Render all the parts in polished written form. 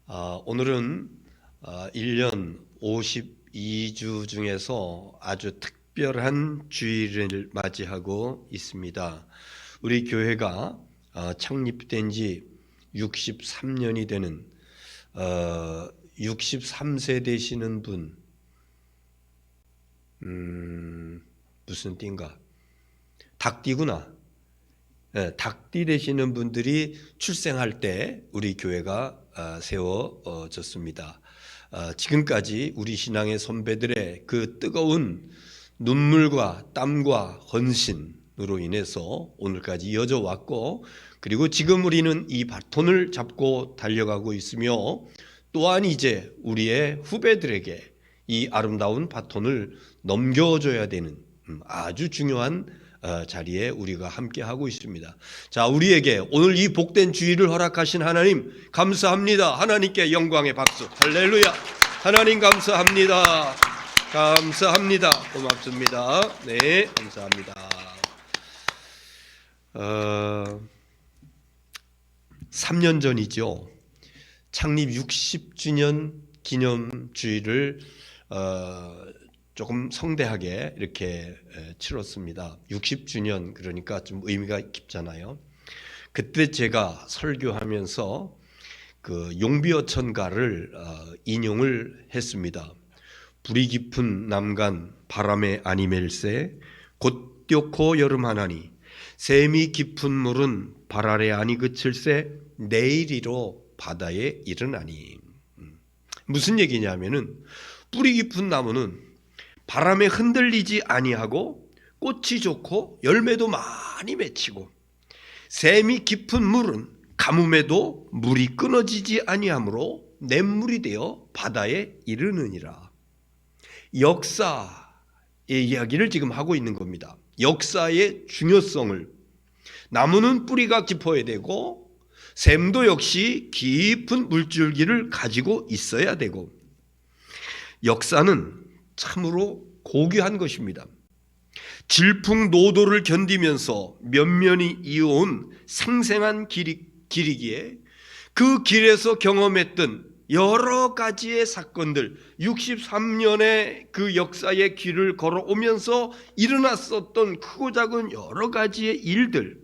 오늘은 1년 52주 중에서 아주 특별한 주일을 맞이하고 있습니다. 우리 교회가 창립된 지 63년이 되는 63세 되시는 분, 무슨 띠인가? 닭띠구나. 네, 닭띠 되시는 분들이 출생할 때 우리 교회가 세워졌습니다. 지금까지 우리 신앙의 선배들의 그 뜨거운 눈물과 땀과 헌신으로 인해서 오늘까지 이어져 왔고, 그리고 지금 우리는 이 바톤을 잡고 달려가고 있으며, 또한 이제 우리의 후배들에게 이 아름다운 바톤을 넘겨줘야 되는 아주 중요한 자리에 우리가 함께 하고 있습니다. 자, 우리에게 오늘 이 복된 주일을 허락하신 하나님 감사합니다. 하나님께 영광의 박수. 할렐루야. 하나님 감사합니다. 감사합니다. 고맙습니다. 네, 감사합니다. 3년 전이죠. 창립 60주년 기념 주일을 조금 성대하게 이렇게 치렀습니다. 60주년 그러니까 좀 의미가 깊잖아요. 그때 제가 설교하면서 그 용비어천가를 인용을 했습니다. 불이 깊은 남간 바람에 아니멜세 곧 띄고 여름하나니 샘이 깊은 물은 발 아래 아니 그칠세 내일이로 바다에 이르나니. 무슨 얘기냐면은 뿌리 깊은 나무는 바람에 흔들리지 아니하고 꽃이 좋고 열매도 많이 맺히고, 샘이 깊은 물은 가뭄에도 물이 끊어지지 아니하므로 냇물이 되어 바다에 이르느니라. 역사의 이야기를 지금 하고 있는 겁니다. 역사의 중요성을, 나무는 뿌리가 깊어야 되고 샘도 역시 깊은 물줄기를 가지고 있어야 되고, 역사는 참으로 고귀한 것입니다. 질풍노도를 견디면서 면면이 이어온 생생한 길이기에 그 길에서 경험했던 여러 가지의 사건들, 63년의 그 역사의 길을 걸어오면서 일어났었던 크고 작은 여러 가지의 일들,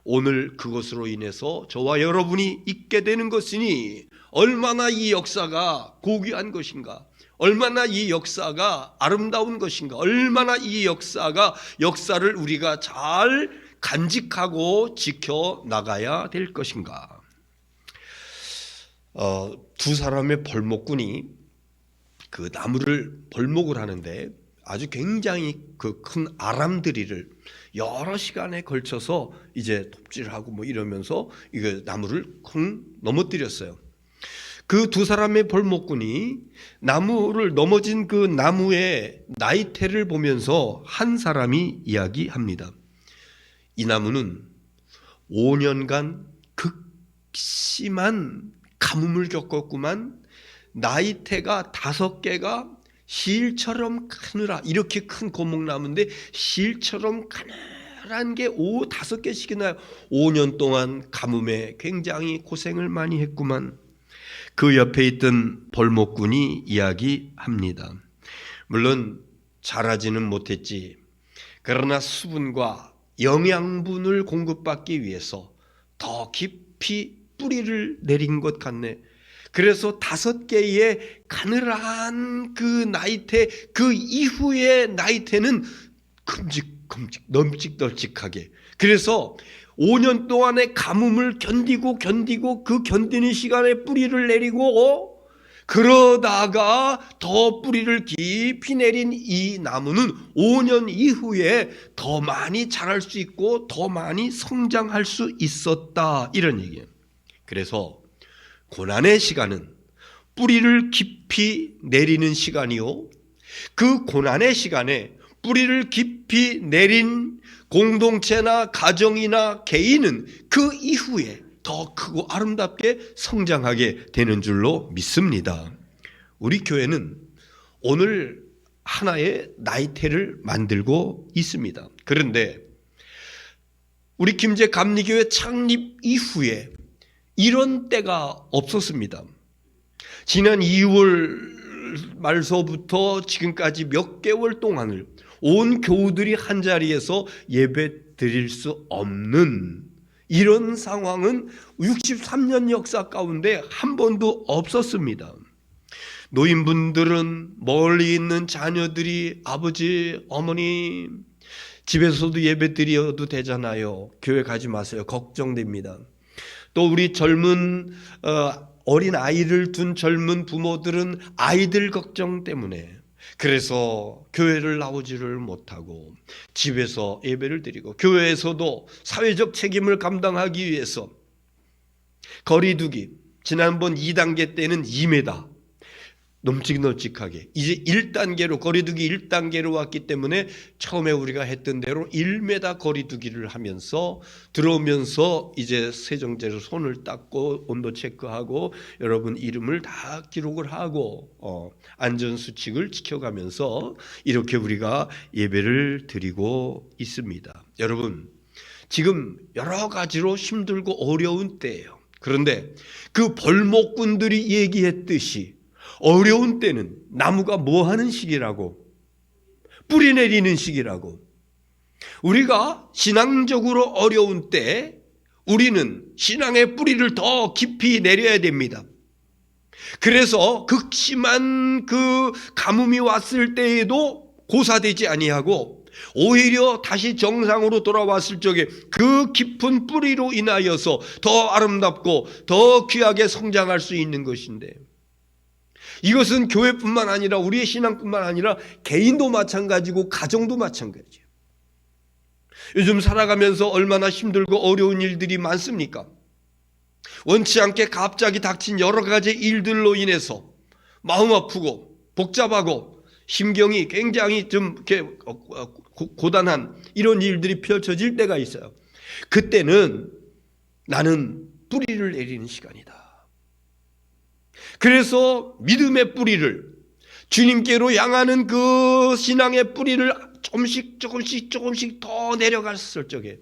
오늘 그것으로 인해서 저와 여러분이 있게 되는 것이니 얼마나 이 역사가 고귀한 것인가, 얼마나 이 역사가 아름다운 것인가, 얼마나 이 역사를 우리가 잘 간직하고 지켜나가야 될 것인가. 두 사람의 벌목꾼이 그 나무를 벌목을 하는데 아주 굉장히 그 큰 아람드리를 여러 시간에 걸쳐서 이제 톱질하고 뭐 이러면서 이거 나무를 쿵 넘어뜨렸어요. 그 두 사람의 벌목꾼이 나무를 넘어진 그 나무의 나이테를 보면서 한 사람이 이야기합니다. 이 나무는 5년간 극심한 가뭄을 겪었구만. 나이테가 5개가 실처럼 크느라, 이렇게 큰 고목나무인데 실처럼 가늘한 게 5개씩이나 5년 동안 가뭄에 굉장히 고생을 많이 했구만. 그 옆에 있던 벌목꾼이 이야기합니다. 물론 자라지는 못했지. 그러나 수분과 영양분을 공급받기 위해서 더 깊이 뿌리를 내린 것 같네. 그래서 5개의 가늘한 그 나이테, 그 이후의 나이테는 큼직큼직 널찍널찍하게, 그래서 5년 동안의 가뭄을 견디고 그 견디는 시간에 뿌리를 내리고, 그러다가 더 뿌리를 깊이 내린 이 나무는 5년 이후에 더 많이 자랄 수 있고 더 많이 성장할 수 있었다, 이런 얘기예요. 그래서 고난의 시간은 뿌리를 깊이 내리는 시간이요, 그 고난의 시간에 뿌리를 깊이 내린 공동체나 가정이나 개인은 그 이후에 더 크고 아름답게 성장하게 되는 줄로 믿습니다. 우리 교회는 오늘 하나의 나이테를 만들고 있습니다. 그런데 우리 김제 감리교회 창립 이후에 이런 때가 없었습니다. 지난 2월 말서부터 지금까지 몇 개월 동안을 온 교우들이 한자리에서 예배 드릴 수 없는 이런 상황은 63년 역사 가운데 한 번도 없었습니다. 노인분들은 멀리 있는 자녀들이 아버지, 어머니 집에서도 예배 드려도 되잖아요. 교회 가지 마세요. 걱정됩니다. 또 우리 젊은 어린 아이를 둔 젊은 부모들은 아이들 걱정 때문에 그래서 교회를 나오지를 못하고 집에서 예배를 드리고 교회에서도 사회적 책임을 감당하기 위해서 거리두기, 지난번 2단계 때는 2m 널찍널찍하게 이제 1단계로 거리두기 1단계로 왔기 때문에 처음에 우리가 했던 대로 1m 거리두기를 하면서 들어오면서 이제 세정제로 손을 닦고 온도 체크하고 여러분 이름을 다 기록을 하고 안전수칙을 지켜가면서 이렇게 우리가 예배를 드리고 있습니다. 여러분 지금 여러 가지로 힘들고 어려운 때예요. 그런데 그 벌목꾼들이 얘기했듯이 어려운 때는 나무가 뭐 하는 시기라고? 뿌리 내리는 시기라고. 우리가 신앙적으로 어려운 때 우리는 신앙의 뿌리를 더 깊이 내려야 됩니다. 그래서 극심한 그 가뭄이 왔을 때에도 고사되지 아니하고 오히려 다시 정상으로 돌아왔을 적에 그 깊은 뿌리로 인하여서 더 아름답고 더 귀하게 성장할 수 있는 것인데, 이것은 교회뿐만 아니라 우리의 신앙뿐만 아니라 개인도 마찬가지고 가정도 마찬가지예요. 요즘 살아가면서 얼마나 힘들고 어려운 일들이 많습니까? 원치 않게 갑자기 닥친 여러 가지 일들로 인해서 마음 아프고 복잡하고 심경이 굉장히 좀 이렇게 고단한 이런 일들이 펼쳐질 때가 있어요. 그때는 나는 뿌리를 내리는 시간이다. 그래서 믿음의 뿌리를, 주님께로 향하는 그 신앙의 뿌리를 조금씩 더 내려갔을 적에,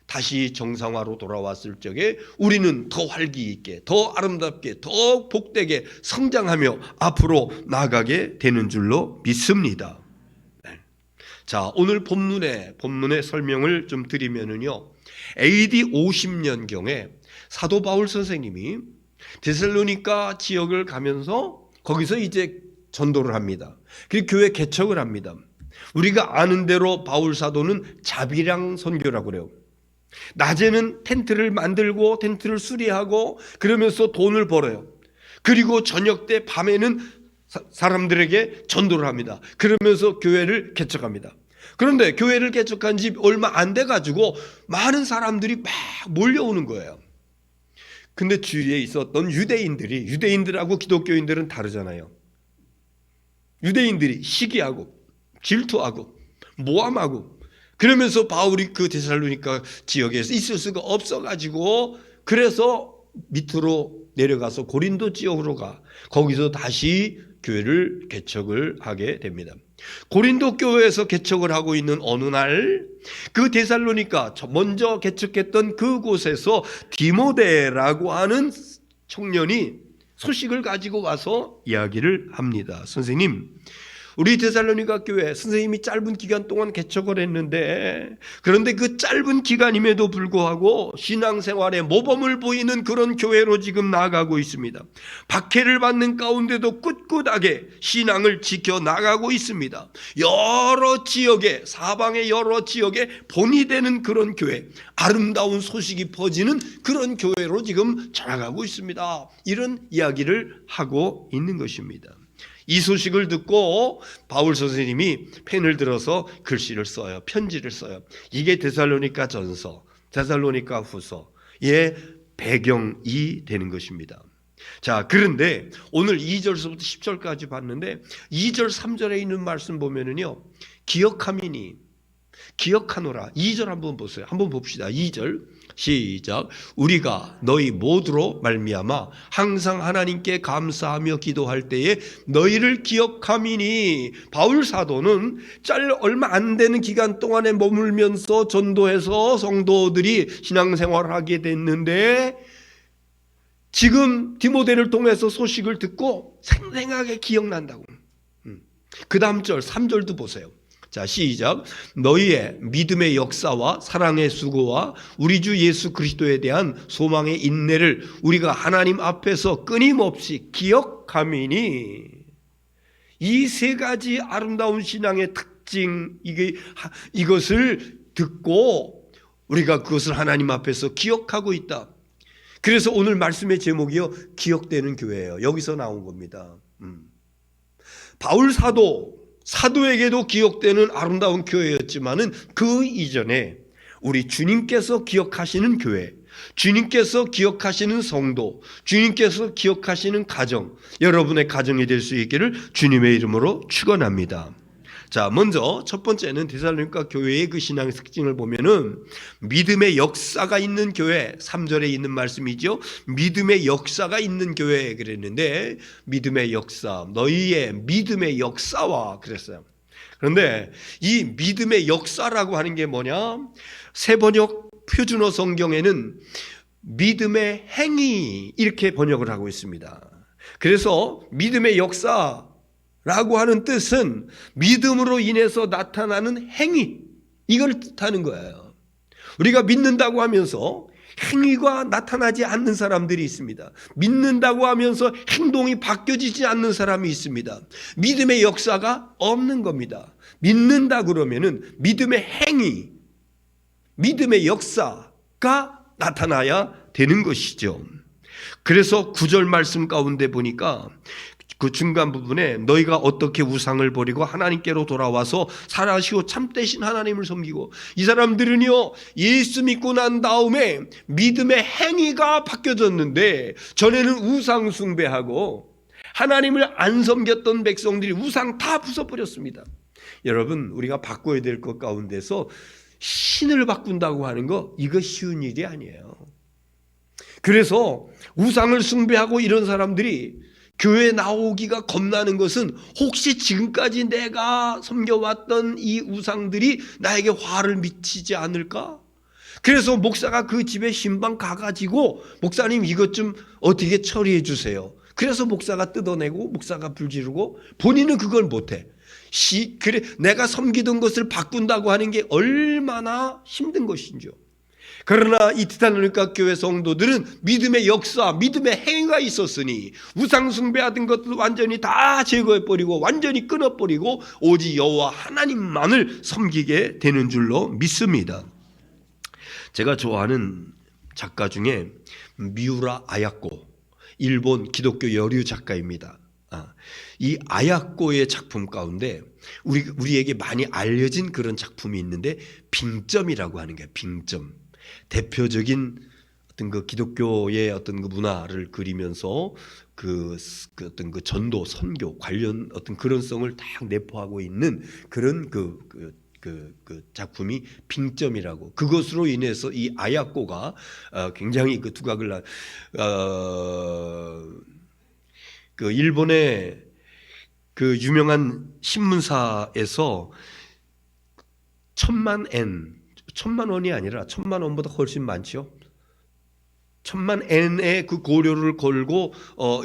다시 정상화로 돌아왔을 적에 우리는 더 활기 있게, 더 아름답게, 더 복되게 성장하며 앞으로 나아가게 되는 줄로 믿습니다. 자, 오늘 본문의 설명을 좀 드리면은요, AD 50년경에 사도 바울 선생님이 데살로니가 지역을 가면서 거기서 이제 전도를 합니다. 그리고 교회 개척을 합니다. 우리가 아는 대로 바울 사도는 자비랑 선교라고 그래요. 낮에는 텐트를 만들고 텐트를 수리하고 그러면서 돈을 벌어요. 그리고 저녁 때 밤에는 사람들에게 전도를 합니다. 그러면서 교회를 개척합니다. 그런데 교회를 개척한 지 얼마 안 돼가지고 많은 사람들이 막 몰려오는 거예요. 근데 주위에 있었던 유대인들하고 기독교인들은 다르잖아요. 유대인들이 시기하고 질투하고 모함하고 그러면서 바울이 그 데살로니가 지역에서 있을 수가 없어가지고 그래서 밑으로 내려가서 고린도 지역으로 가 거기서 다시 교회를 개척을 하게 됩니다. 고린도 교회에서 개척을 하고 있는 어느 날 그 데살로니가 먼저 개척했던 그곳에서 디모데라고 하는 청년이 소식을 가지고 와서 이야기를 합니다. 선생님, 우리 데살로니가 교회 선생님이 짧은 기간 동안 개척을 했는데, 그런데 그 짧은 기간임에도 불구하고 신앙생활에 모범을 보이는 그런 교회로 지금 나아가고 있습니다. 박해를 받는 가운데도 꿋꿋하게 신앙을 지켜나가고 있습니다. 여러 지역에, 사방의 여러 지역에 본이 되는 그런 교회, 아름다운 소식이 퍼지는 그런 교회로 지금 자라가고 있습니다. 이런 이야기를 하고 있는 것입니다. 이 소식을 듣고 바울 선생님이 펜을 들어서 글씨를 써요. 편지를 써요. 이게 데살로니가 전서, 데살로니가 후서의 배경이 되는 것입니다. 자, 그런데 오늘 2절서부터 10절까지 봤는데 2절 3절에 있는 말씀 보면은요, 기억함이니 기억하노라. 2절 한번 보세요. 한번 봅시다. 2절 시작. 우리가 너희 모두로 말미암아 항상 하나님께 감사하며 기도할 때에 너희를 기억함이니, 바울 사도는 얼마 안 되는 기간 동안에 머물면서 전도해서 성도들이 신앙생활을 하게 됐는데 지금 디모데를 통해서 소식을 듣고 생생하게 기억난다고. 그 다음 절 3절도 보세요. 자, 시작. 너희의 믿음의 역사와 사랑의 수고와 우리 주 예수 그리스도에 대한 소망의 인내를 우리가 하나님 앞에서 끊임없이 기억함이니. 이 세 가지 아름다운 신앙의 특징, 이것을 듣고 우리가 그것을 하나님 앞에서 기억하고 있다. 그래서 오늘 말씀의 제목이요, 기억되는 교회예요. 여기서 나온 겁니다. 바울 사도에게도 기억되는 아름다운 교회였지만은 그 이전에 우리 주님께서 기억하시는 교회, 주님께서 기억하시는 성도, 주님께서 기억하시는 가정, 여러분의 가정이 될 수 있기를 주님의 이름으로 축원합니다. 자, 먼저 첫 번째는 데살로니가 교회의 그 신앙의 특징을 보면은 믿음의 역사가 있는 교회, 3절에 있는 말씀이죠. 믿음의 역사가 있는 교회 그랬는데, 믿음의 역사, 너희의 믿음의 역사와 그랬어요. 그런데 이 믿음의 역사라고 하는 게 뭐냐? 새번역 표준어 성경에는 믿음의 행위 이렇게 번역을 하고 있습니다. 그래서 믿음의 역사 라고 하는 뜻은 믿음으로 인해서 나타나는 행위, 이걸 뜻하는 거예요. 우리가 믿는다고 하면서 행위가 나타나지 않는 사람들이 있습니다. 믿는다고 하면서 행동이 바뀌어지지 않는 사람이 있습니다. 믿음의 역사가 없는 겁니다. 믿는다 그러면은 믿음의 행위, 믿음의 역사가 나타나야 되는 것이죠. 그래서 9절 말씀 가운데 보니까 그 중간 부분에 너희가 어떻게 우상을 버리고 하나님께로 돌아와서 살아시고 참되신 하나님을 섬기고, 이 사람들은요 예수 믿고 난 다음에 믿음의 행위가 바뀌어졌는데, 전에는 우상 숭배하고 하나님을 안 섬겼던 백성들이 우상 다 부숴버렸습니다. 여러분, 우리가 바꿔야 될 것 가운데서 신을 바꾼다고 하는 거, 이거 쉬운 일이 아니에요. 그래서 우상을 숭배하고 이런 사람들이 교회 나오기가 겁나는 것은, 혹시 지금까지 내가 섬겨왔던 이 우상들이 나에게 화를 미치지 않을까? 그래서 목사가 그 집에 신방 가가지고 목사님 이것 좀 어떻게 처리해 주세요. 그래서 목사가 뜯어내고 목사가 불지르고 본인은 그걸 못해. 그래, 내가 섬기던 것을 바꾼다고 하는 게 얼마나 힘든 것인지요. 그러나 이 데살로니가 교회 성도들은 믿음의 역사, 믿음의 행위가 있었으니 우상 숭배하던 것도 완전히 다 제거해버리고 완전히 끊어버리고 오직 여호와 하나님만을 섬기게 되는 줄로 믿습니다. 제가 좋아하는 작가 중에 미우라 아야코, 일본 기독교 여류 작가입니다. 이 아야코의 작품 가운데 우리에게 많이 알려진 그런 작품이 있는데, 빙점이라고 하는 게, 빙점. 대표적인 어떤 그 기독교의 어떤 그 문화를 그리면서 그 어떤 그 전도, 선교 관련 어떤 그런 성을 딱 내포하고 있는 그런 그 작품이 빙점이라고. 그것으로 인해서 이 아야코가 굉장히 그 두각을 그 일본의 그 유명한 신문사에서 1,000만 원이 아니라 1,000만 원보다 훨씬 많죠. 1,000만 엔의 그 고료를 걸고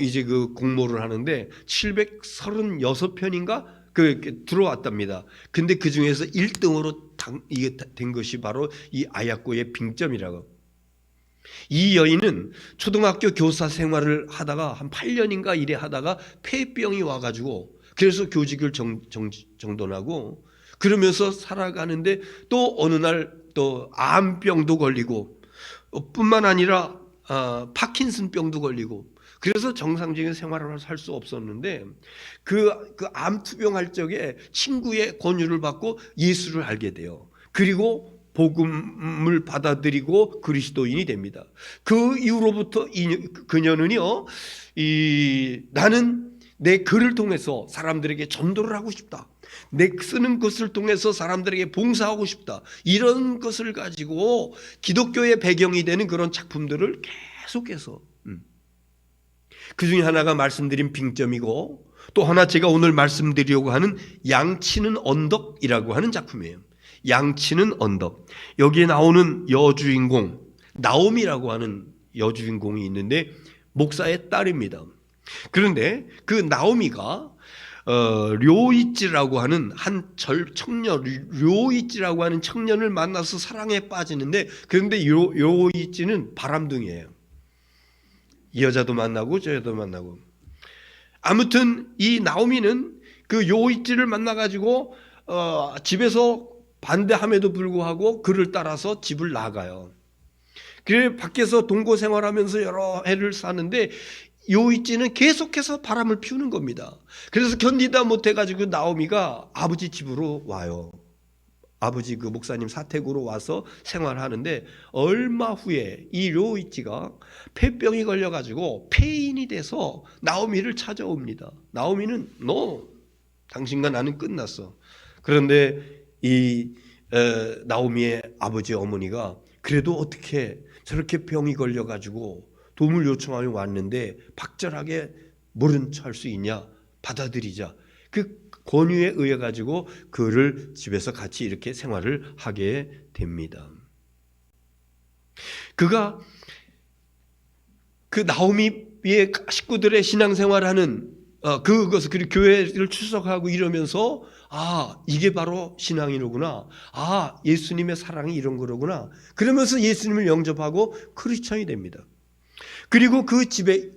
이제 그 공모를 하는데 736편인가 그 들어왔답니다. 근데 그 중에서 1등으로 이게 된 것이 바로 이 아야코의 빙점이라고. 이 여인은 초등학교 교사 생활을 하다가 한 8년인가 이래 하다가 폐병이 와가지고, 그래서 교직을 정돈하고 그러면서 살아가는데, 또 어느 날 또 암병도 걸리고 뿐만 아니라 파킨슨병도 걸리고, 그래서 정상적인 생활을 할 수 없었는데 그 암 투병할 적에 친구의 권유를 받고 예수를 알게 돼요. 그리고 복음을 받아들이고 그리스도인이 됩니다. 그 이후로부터 그녀는요, 나는 내 글을 통해서 사람들에게 전도를 하고 싶다. 내 쓰는 것을 통해서 사람들에게 봉사하고 싶다. 이런 것을 가지고 기독교의 배경이 되는 그런 작품들을 계속해서, 그 중에 하나가 말씀드린 빙점이고, 또 하나 제가 오늘 말씀드리려고 하는 양치는 언덕이라고 하는 작품이에요. 양치는 언덕. 여기에 나오는 여주인공 나옴이라고 하는 여주인공이 있는데, 목사의 딸입니다. 그런데 그 나오미가 료이찌라고 하는 한 청년, 료이찌라고 하는 청년을 만나서 사랑에 빠지는데, 그런데 료이찌는 바람둥이에요. 이 여자도 만나고 저 여자도 만나고. 아무튼 이 나오미는 그 료이찌를 만나가지고 집에서 반대함에도 불구하고 그를 따라서 집을 나가요. 그래 밖에서 동거 생활하면서 여러 해를 사는데 요이찌는 계속해서 바람을 피우는 겁니다. 그래서 견디다 못해가지고 나오미가 아버지 집으로 와요. 아버지 그 목사님 사택으로 와서 생활하는데, 얼마 후에 이 요이찌가 폐병이 걸려가지고 폐인이 돼서 나오미를 찾아옵니다. 나오미는 너 당신과 나는 끝났어. 그런데 이 나오미의 아버지 어머니가 그래도 어떻게 저렇게 병이 걸려가지고 도움을 요청하며 왔는데 박절하게 모른 척 할 수 있냐, 받아들이자. 그 권유에 의해 가지고 그를 집에서 같이 이렇게 생활을 하게 됩니다. 그가 그 나오미의 식구들의 신앙생활하는 그것을, 그리고 교회를 출석하고 이러면서 이게 바로 신앙이로구나. 예수님의 사랑이 이런 거로구나. 그러면서 예수님을 영접하고 크리스천이 됩니다. 그리고 그 집에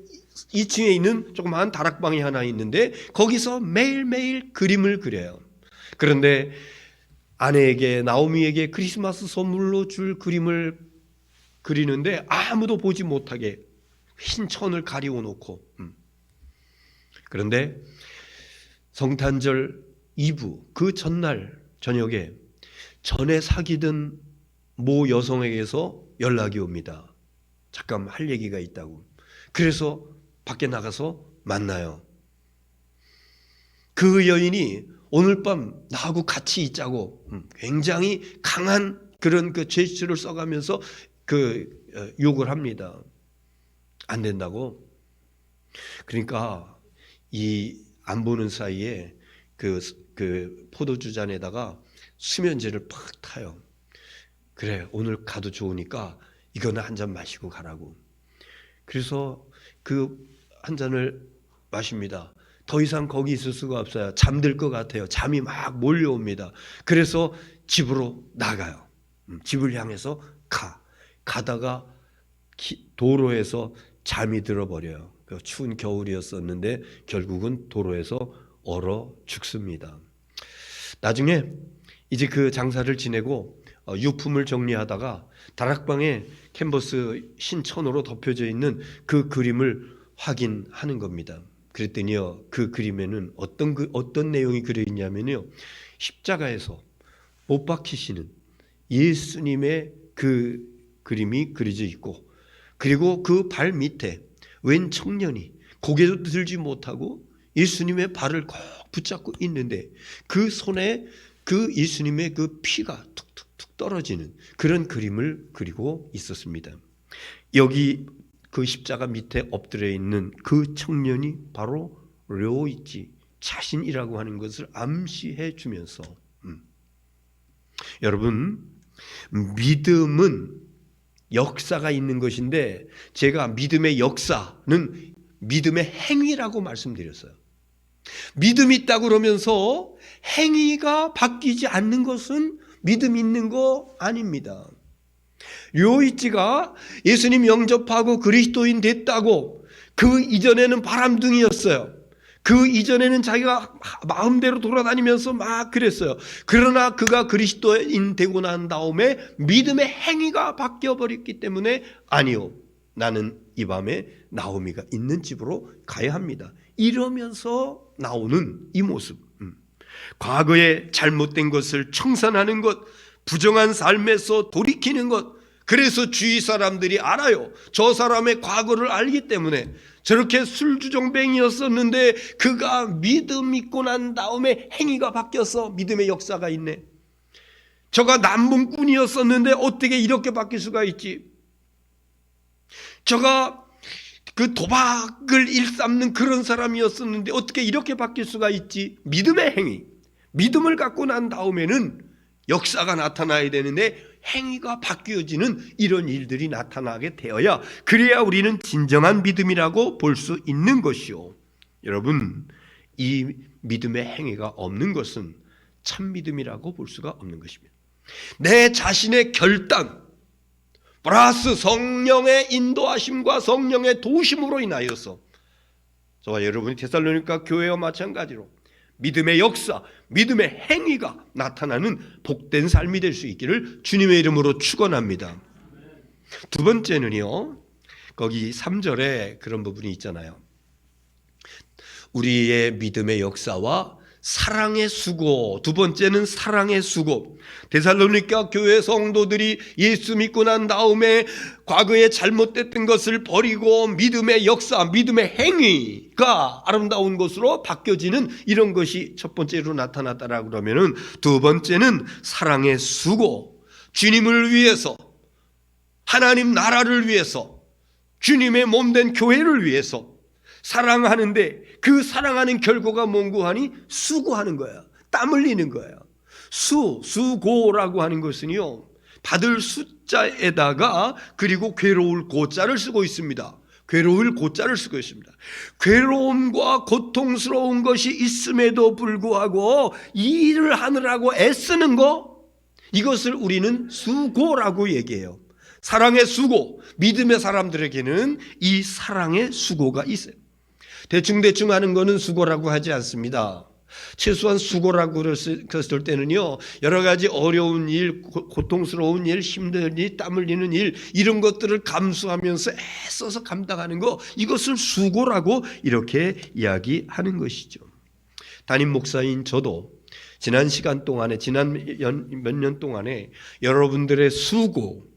2층에 있는 조그마한 다락방이 하나 있는데 거기서 매일매일 그림을 그려요. 그런데 아내에게, 나오미에게 크리스마스 선물로 줄 그림을 그리는데 아무도 보지 못하게 흰 천을 가리워 놓고, 그런데 성탄절 이브 그 전날 저녁에 전에 사귀던 모 여성에게서 연락이 옵니다. 잠깐 할 얘기가 있다고. 그래서 밖에 나가서 만나요. 그 여인이 오늘 밤 나하고 같이 있자고 굉장히 강한 그런 그 제스처를 써가면서 욕을 합니다. 안 된다고. 그러니까 이 안 보는 사이에 그 포도주 잔에다가 수면제를 팍 타요. 그래, 오늘 가도 좋으니까 이거는 한 잔 마시고 가라고. 그래서 그 한 잔을 마십니다. 더 이상 거기 있을 수가 없어요. 잠들 것 같아요. 잠이 막 몰려옵니다. 그래서 집으로 나가요. 집을 향해서 가다가 도로에서 잠이 들어버려요. 추운 겨울이었었는데 결국은 도로에서 얼어 죽습니다. 나중에 이제 그 장사를 지내고 유품을 정리하다가 다락방에 캔버스 신천으로 덮여져 있는 그 그림을 확인하는 겁니다. 그랬더니요, 그 그림에는 어떤 내용이 그려 있냐면요, 십자가에서 못 박히시는 예수님의 그 그림이 그려져 있고, 그리고 그 발 밑에 웬 청년이 고개도 들지 못하고 예수님의 발을 꼭 붙잡고 있는데 그 손에 그 예수님의 그 피가 툭툭툭 떨어지는 그런 그림을 그리고 있었습니다. 여기 그 십자가 밑에 엎드려 있는 그 청년이 바로 료이찌 자신이라고 하는 것을 암시해 주면서, 여러분, 믿음은 역사가 있는 것인데 제가 믿음의 역사는 믿음의 행위라고 말씀드렸어요. 믿음이 있다고 그러면서 행위가 바뀌지 않는 것은 믿음 있는 거 아닙니다. 료이찌가 예수님 영접하고 그리스도인 됐다고, 그 이전에는 바람둥이였어요. 그 이전에는 자기가 마음대로 돌아다니면서 막 그랬어요. 그러나 그가 그리스도인 되고 난 다음에 믿음의 행위가 바뀌어버렸기 때문에, 아니요, 나는 이 밤에 나오미가 있는 집으로 가야 합니다, 이러면서 나오는 이 모습, 과거에 잘못된 것을 청산하는 것, 부정한 삶에서 돌이키는 것. 그래서 주위 사람들이 알아요. 저 사람의 과거를 알기 때문에. 저렇게 술주정뱅이였었는데 그가 믿음 믿고 난 다음에 행위가 바뀌어서 믿음의 역사가 있네. 저가 남봉꾼이었었는데 어떻게 이렇게 바뀔 수가 있지? 저가 그 도박을 일삼는 그런 사람이었었는데 어떻게 이렇게 바뀔 수가 있지? 믿음의 행위. 믿음을 갖고 난 다음에는 역사가 나타나야 되는데 행위가 바뀌어지는 이런 일들이 나타나게 되어야, 그래야 우리는 진정한 믿음이라고 볼 수 있는 것이요. 여러분, 이 믿음의 행위가 없는 것은 참 믿음이라고 볼 수가 없는 것입니다. 내 자신의 결단 플러스 성령의 인도하심과 성령의 도우심으로 인하여서 저와 여러분이 데살로니가 교회와 마찬가지로 믿음의 역사, 믿음의 행위가 나타나는 복된 삶이 될 수 있기를 주님의 이름으로 축원합니다. 두 번째는요, 거기 3절에 그런 부분이 있잖아요. 우리의 믿음의 역사와 사랑의 수고. 두 번째는 사랑의 수고. 데살로니가 교회 성도들이 예수 믿고 난 다음에 과거에 잘못됐던 것을 버리고 믿음의 역사, 믿음의 행위가 아름다운 것으로 바뀌어지는 이런 것이 첫 번째로 나타났다라고 그러면은, 두 번째는 사랑의 수고. 주님을 위해서, 하나님 나라를 위해서, 주님의 몸된 교회를 위해서 사랑하는데, 그 사랑하는 결과가 뭔고 하니 수고하는 거야. 땀 흘리는 거야. 수고라고 하는 것은요, 받을 숫자에다가 그리고 괴로울 고자를 쓰고 있습니다. 괴로울 고자를 쓰고 있습니다. 괴로움과 고통스러운 것이 있음에도 불구하고 이 일을 하느라고 애쓰는 거, 이것을 우리는 수고라고 얘기해요. 사랑의 수고. 믿음의 사람들에게는 이 사랑의 수고가 있어요. 대충 하는 거는 수고라고 하지 않습니다. 최소한 수고라고 그랬을 때는요, 여러 가지 어려운 일, 고통스러운 일, 힘든 일, 땀 흘리는 일, 이런 것들을 감수하면서 애써서 감당하는 거, 이것을 수고라고 이렇게 이야기하는 것이죠. 담임 목사인 저도 지난 시간 동안에, 지난 몇 년 동안에 여러분들의 수고,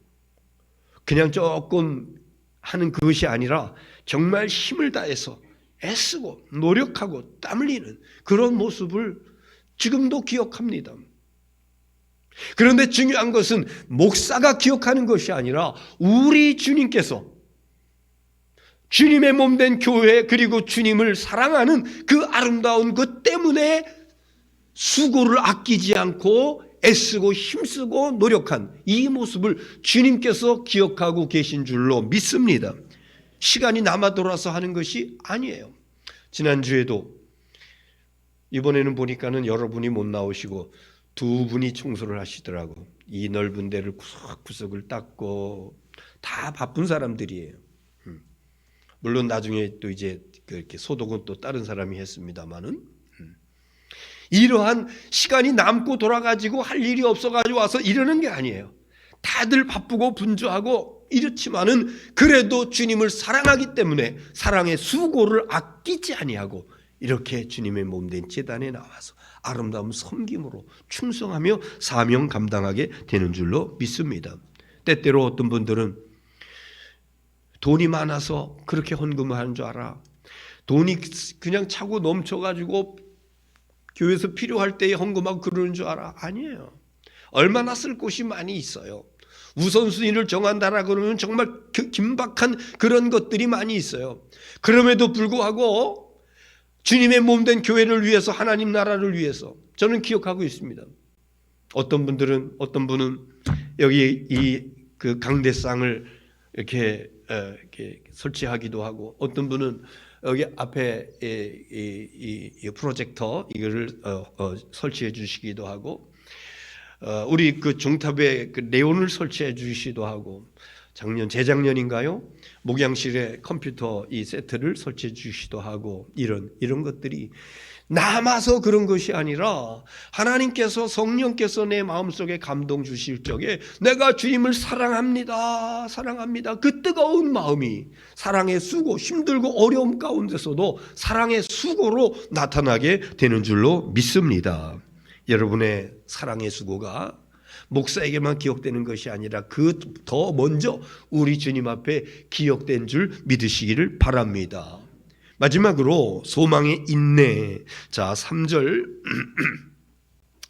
그냥 조금 하는 그것이 아니라 정말 힘을 다해서 애쓰고 노력하고 땀 흘리는 그런 모습을 지금도 기억합니다. 그런데 중요한 것은 목사가 기억하는 것이 아니라 우리 주님께서, 주님의 몸된 교회, 그리고 주님을 사랑하는 그 아름다운 것 때문에 수고를 아끼지 않고 애쓰고 힘쓰고 노력한 이 모습을 주님께서 기억하고 계신 줄로 믿습니다. 시간이 남아 돌아서 하는 것이 아니에요. 지난주에도, 이번에는 보니까는 여러분이 못 나오시고 두 분이 청소를 하시더라고. 이 넓은 데를 구석구석을 닦고, 다 바쁜 사람들이에요. 물론 나중에 또 이제 그렇게 소독은 또 다른 사람이 했습니다만은, 이러한 시간이 남고 돌아가지고 할 일이 없어가지고 와서 이러는 게 아니에요. 다들 바쁘고 분주하고 이렇지만은 그래도 주님을 사랑하기 때문에 사랑의 수고를 아끼지 아니하고 이렇게 주님의 몸된 제단에 나와서 아름다운 섬김으로 충성하며 사명 감당하게 되는 줄로 믿습니다. 때때로 어떤 분들은 돈이 많아서 그렇게 헌금을 하는 줄 알아. 돈이 그냥 차고 넘쳐가지고 교회에서 필요할 때에 헌금하고 그러는 줄 알아. 아니에요. 얼마나 쓸 곳이 많이 있어요. 우선순위를 정한다라 그러면 정말 긴박한 그런 것들이 많이 있어요. 그럼에도 불구하고 주님의 몸된 교회를 위해서, 하나님 나라를 위해서 저는 기억하고 있습니다. 어떤 분은 여기 그 강대상을 이렇게 설치하기도 하고, 어떤 분은 여기 앞에 이 프로젝터 이거를 설치해 주시기도 하고, 우리 그 종탑에 그 네온을 설치해 주시기도 하고, 재작년인가요? 목양실에 컴퓨터 이 세트를 설치해 주시기도 하고, 이런 것들이 남아서 그런 것이 아니라 하나님께서, 성령께서 내 마음속에 감동 주실 적에 내가 주님을 사랑합니다, 그 뜨거운 마음이 사랑의 수고, 힘들고 어려움 가운데서도 사랑의 수고로 나타나게 되는 줄로 믿습니다. 여러분의 사랑의 수고가 목사에게만 기억되는 것이 아니라 그 더 먼저 우리 주님 앞에 기억된 줄 믿으시기를 바랍니다. 마지막으로 소망의 인내. 자, 3절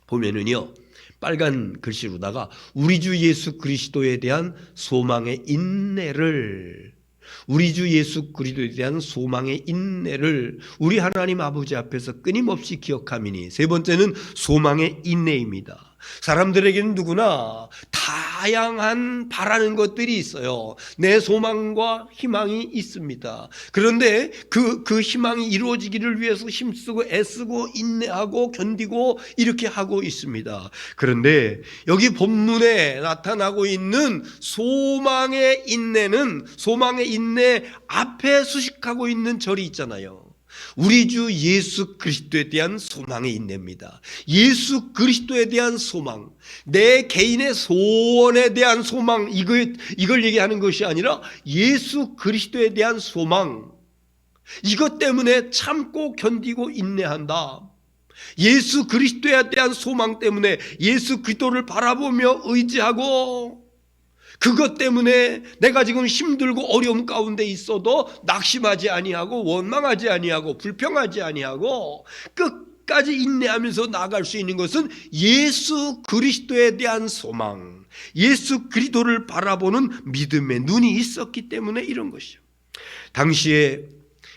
보면은요, 빨간 글씨로다가 우리 주 예수 그리스도에 대한 소망의 인내를, 우리 주 예수 그리스도에 대한 소망의 인내를 우리 하나님 아버지 앞에서 끊임없이 기억함이니. 세 번째는 소망의 인내입니다. 사람들에게는 누구나 다양한 바라는 것들이 있어요. 내 소망과 희망이 있습니다. 그런데 그 희망이 이루어지기를 위해서 힘쓰고 애쓰고 인내하고 견디고 이렇게 하고 있습니다. 그런데 여기 본문에 나타나고 있는 소망의 인내 앞에 수식하고 있는 절이 있잖아요. 우리 주 예수 그리스도에 대한 소망의 인내입니다. 예수 그리스도에 대한 소망, 내 개인의 소원에 대한 소망, 이걸 얘기하는 것이 아니라 예수 그리스도에 대한 소망, 이것 때문에 참고 견디고 인내한다. 예수 그리스도에 대한 소망 때문에 예수 그리스도를 바라보며 의지하고, 그것 때문에 내가 지금 힘들고 어려움 가운데 있어도 낙심하지 아니하고 원망하지 아니하고 불평하지 아니하고 끝까지 인내하면서 나아갈 수 있는 것은 예수 그리스도에 대한 소망, 예수 그리스도를 바라보는 믿음의 눈이 있었기 때문에 이런 것이죠. 당시에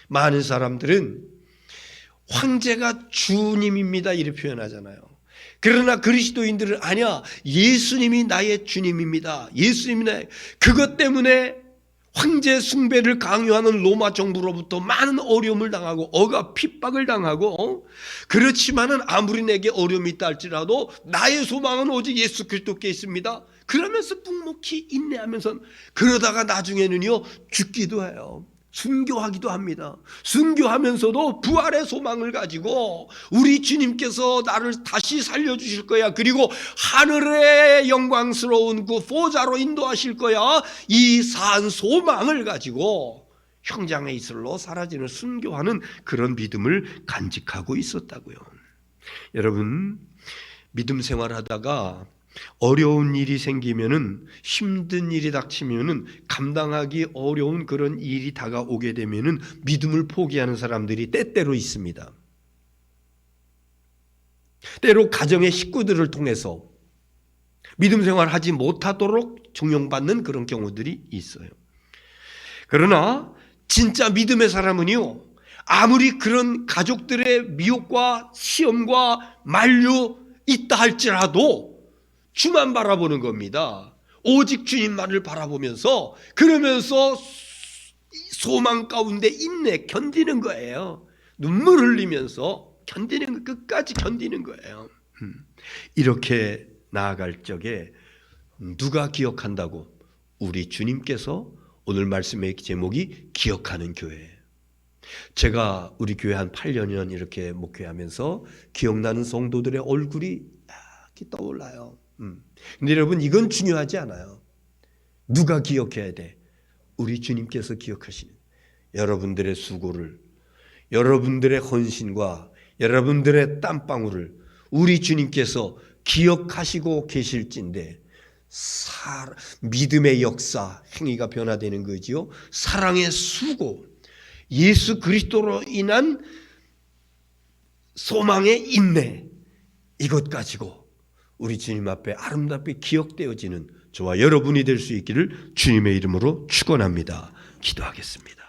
많은 사람들은 황제가 주님입니다 이렇게 표현하잖아요. 그러나 그리스도인들은 아니야, 예수님이 나의 주님입니다. 예수님이 그것 때문에 황제 숭배를 강요하는 로마 정부로부터 많은 어려움을 당하고 억압 핍박을 당하고, 그렇지만은 아무리 내게 어려움이 있다 할지라도 나의 소망은 오직 예수 그리스도께 있습니다. 그러면서 묵묵히 인내하면서, 그러다가 나중에는요 죽기도 해요. 순교하기도 합니다. 순교하면서도 부활의 소망을 가지고 우리 주님께서 나를 다시 살려주실 거야, 그리고 하늘의 영광스러운 그 보좌로 인도하실 거야, 이 산 소망을 가지고 형장의 이슬로 사라지는 순교하는 그런 믿음을 간직하고 있었다고요. 여러분, 믿음 생활하다가 어려운 일이 생기면은, 힘든 일이 닥치면은, 감당하기 어려운 그런 일이 다가오게 되면은 믿음을 포기하는 사람들이 때때로 있습니다. 때로 가정의 식구들을 통해서 믿음 생활하지 못하도록 종용받는 그런 경우들이 있어요. 그러나 진짜 믿음의 사람은요, 아무리 그런 가족들의 미혹과 시험과 만류 있다 할지라도 주만 바라보는 겁니다. 오직 주님만을 바라보면서, 그러면서 소망 가운데 인내 견디는 거예요. 눈물 흘리면서 견디는, 끝까지 견디는 거예요. 이렇게 나아갈 적에 누가 기억한다고? 우리 주님께서. 오늘 말씀의 제목이 기억하는 교회. 제가 우리 교회 한 8년 이렇게 목회하면서 기억나는 성도들의 얼굴이 이렇게 떠올라요. 근데 여러분, 이건 중요하지 않아요. 누가 기억해야 돼? 우리 주님께서 기억하시는 여러분들의 수고를, 여러분들의 헌신과 여러분들의 땀방울을 우리 주님께서 기억하시고 계실진데, 믿음의 역사, 행위가 변화되는 거지요. 사랑의 수고, 예수 그리스도로 인한 소망의 인내, 이것 가지고 우리 주님 앞에 아름답게 기억되어지는 저와 여러분이 될 수 있기를 주님의 이름으로 축원합니다. 기도하겠습니다.